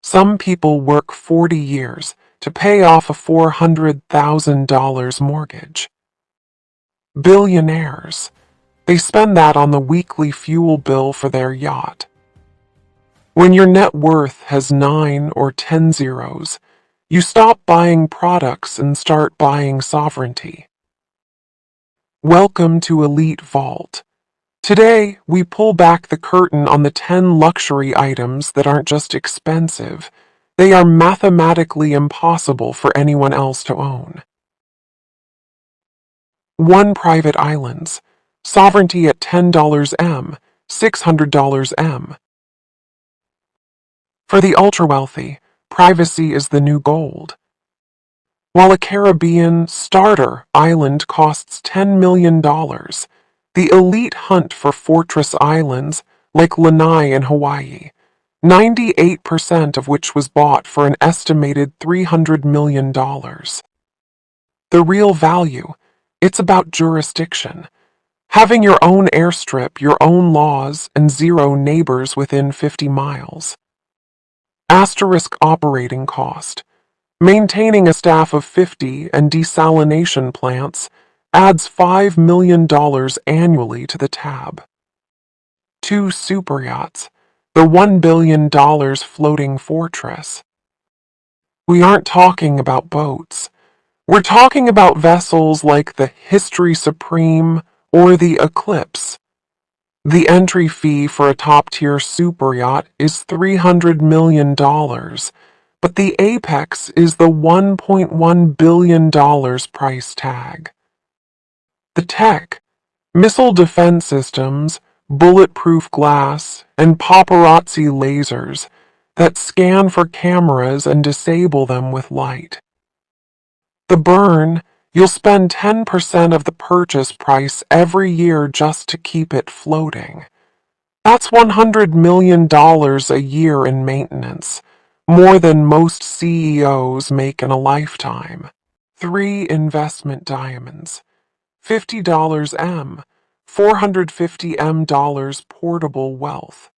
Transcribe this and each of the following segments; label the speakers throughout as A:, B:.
A: Some people work 40 years to pay off a $400,000 mortgage. Billionaires. They spend that on the weekly fuel bill for their yacht. When your net worth has 9 or 10 zeros, you stop buying products and start buying sovereignty. Welcome to Elite Vault. Today, we pull back the curtain on the 10 luxury items that aren't just expensive, they are mathematically impossible for anyone else to own. 1 Private islands. Sovereignty at $10 M, $600 M. For the ultra-wealthy, privacy is the new gold. While a Caribbean starter island costs $10 million, the elite hunt for fortress islands like Lanai in Hawaii, 98% of which was bought for an estimated $300 million. The real value, it's about jurisdiction. Having your own airstrip, your own laws, and 0 neighbors within 50 miles. Asterisk operating cost. Maintaining a staff of 50 and desalination plants adds $5 million annually to the tab. 2 superyachts, the $1 billion floating fortress. We aren't talking about boats. We're talking about vessels like the History Supreme or the Eclipse. The entry fee for a top-tier superyacht is $300 million, but the apex is the $1.1 billion price tag. The tech, missile defense systems, bulletproof glass, and paparazzi lasers that scan for cameras and disable them with light. The burn, you'll spend 10% of the purchase price every year just to keep it floating. That's $100 million a year in maintenance, more than most CEOs make in a lifetime. 3 investment diamonds, $50 M, $450 M portable wealth.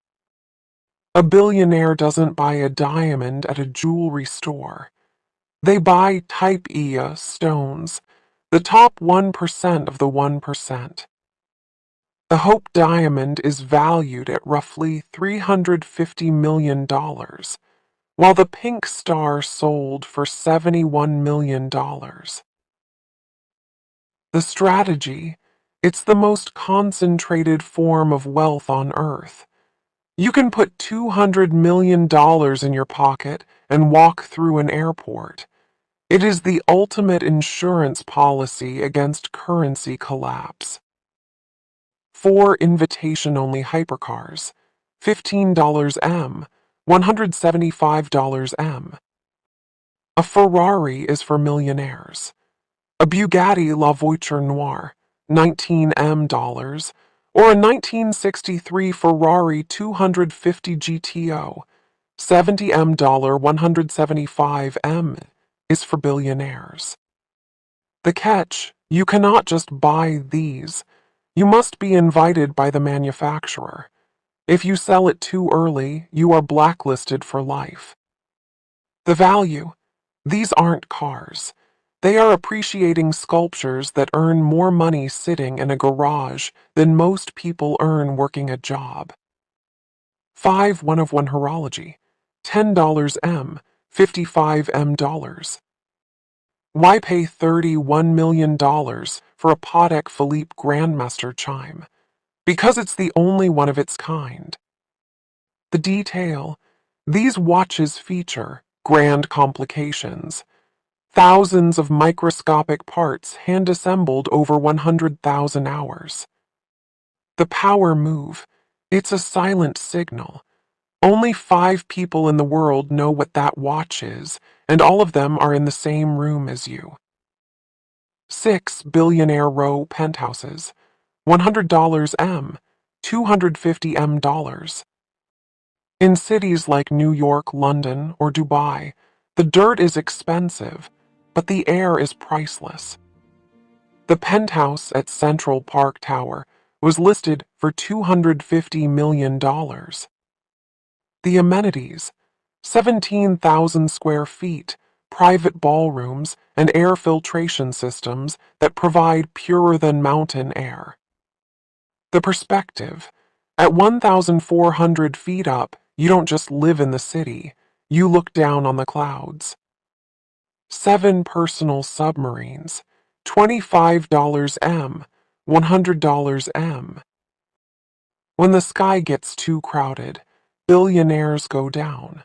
A: A billionaire doesn't buy a diamond at a jewelry store. They buy Type Ia stones, the top 1% of the 1%. The Hope Diamond is valued at roughly $350 million, while the Pink Star sold for $71 million. The strategy, it's the most concentrated form of wealth on Earth. You can put $200 million in your pocket and walk through an airport. It is the ultimate insurance policy against currency collapse. 4 invitation-only hypercars, $15 M, $175 M. A Ferrari is for millionaires. A Bugatti La Voiture Noire, $19 M, or a 1963 Ferrari 250 GTO, $70 M, $175 M, is for billionaires. The catch, you cannot just buy these. You must be invited by the manufacturer. If you sell it too early, you are blacklisted for life. The value, these aren't cars. They are appreciating sculptures that earn more money sitting in a garage than most people earn working a job. 5 one-of-one horology, $10 M, $55 M. Why pay $31 million for a Patek Philippe Grandmaster chime? Because it's the only one of its kind. The detail, these watches feature grand complications. Thousands of microscopic parts hand-assembled over 100,000 hours. The power move, it's a silent signal. Only 5 people in the world know what that watch is, and all of them are in the same room as you. 6 billionaire row penthouses, $100 M, $250 M. In cities like New York, London, or Dubai, the dirt is expensive, but the air is priceless. The penthouse at Central Park Tower was listed for $250 million. The amenities, 17,000 square feet, private ballrooms, and air filtration systems that provide purer-than-mountain air. The perspective. At 1,400 feet up, you don't just live in the city, you look down on the clouds. 7 personal submarines, $25 M, $100 M. When the sky gets too crowded, billionaires go down.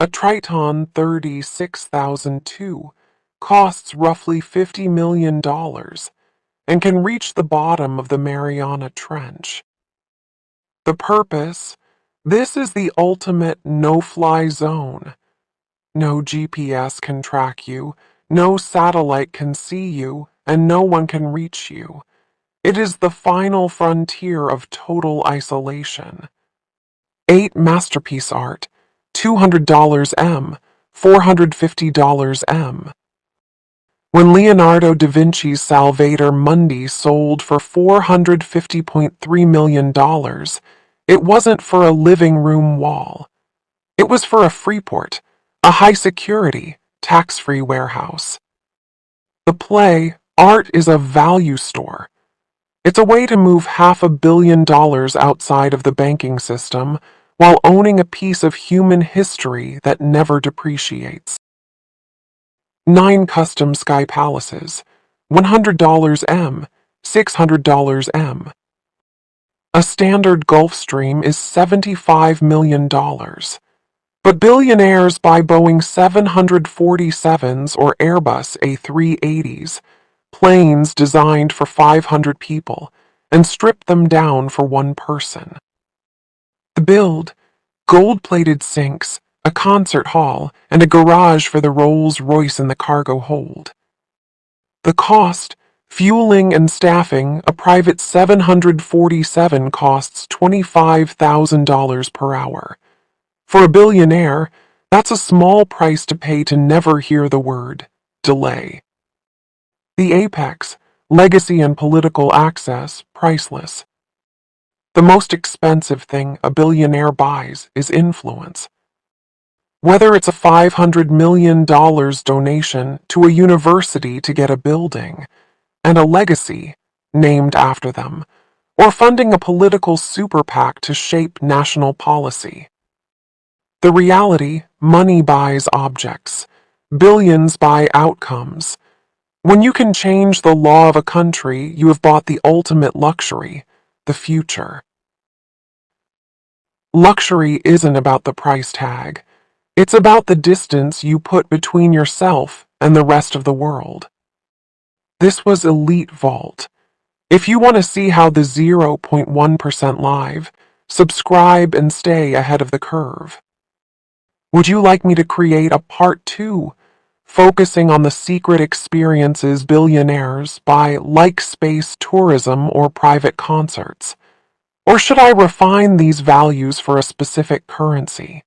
A: A Triton 36,002 costs roughly $50 million and can reach the bottom of the Mariana Trench. The purpose? This is the ultimate no-fly zone. No GPS can track you, no satellite can see you, and no one can reach you. It is the final frontier of total isolation. 8 masterpiece art, $200 M, $450 M. When Leonardo da Vinci's Salvator Mundi sold for $450.3 million, it wasn't for a living room wall. It was for a Freeport, a high-security, tax-free warehouse. The play, art is a value store. It's a way to move $500 million outside of the banking system while owning a piece of human history that never depreciates. 9 custom sky palaces, $100 M, $600 M. A standard Gulfstream is $75 million. But billionaires buy Boeing 747s or Airbus A380s, planes designed for 500 people, and strip them down for one person. The build, gold-plated sinks, a concert hall, and a garage for the Rolls-Royce in the cargo hold. The cost, fueling and staffing, a private 747 costs $25,000 per hour. For a billionaire, that's a small price to pay to never hear the word delay. The apex, legacy and political access, priceless. The most expensive thing a billionaire buys is influence. Whether it's a $500 million donation to a university to get a building and a legacy named after them, or funding a political super PAC to shape national policy. The reality, money buys objects. Billions buy outcomes. When you can change the law of a country, you have bought the ultimate luxury, the future. Luxury isn't about the price tag. It's about the distance you put between yourself and the rest of the world. This was Elite Vault. If you want to see how the 0.1% live, subscribe and stay ahead of the curve. Would you like me to create a part 2, focusing on the secret experiences billionaires buy, like space tourism or private concerts? Or should I refine these values for a specific currency?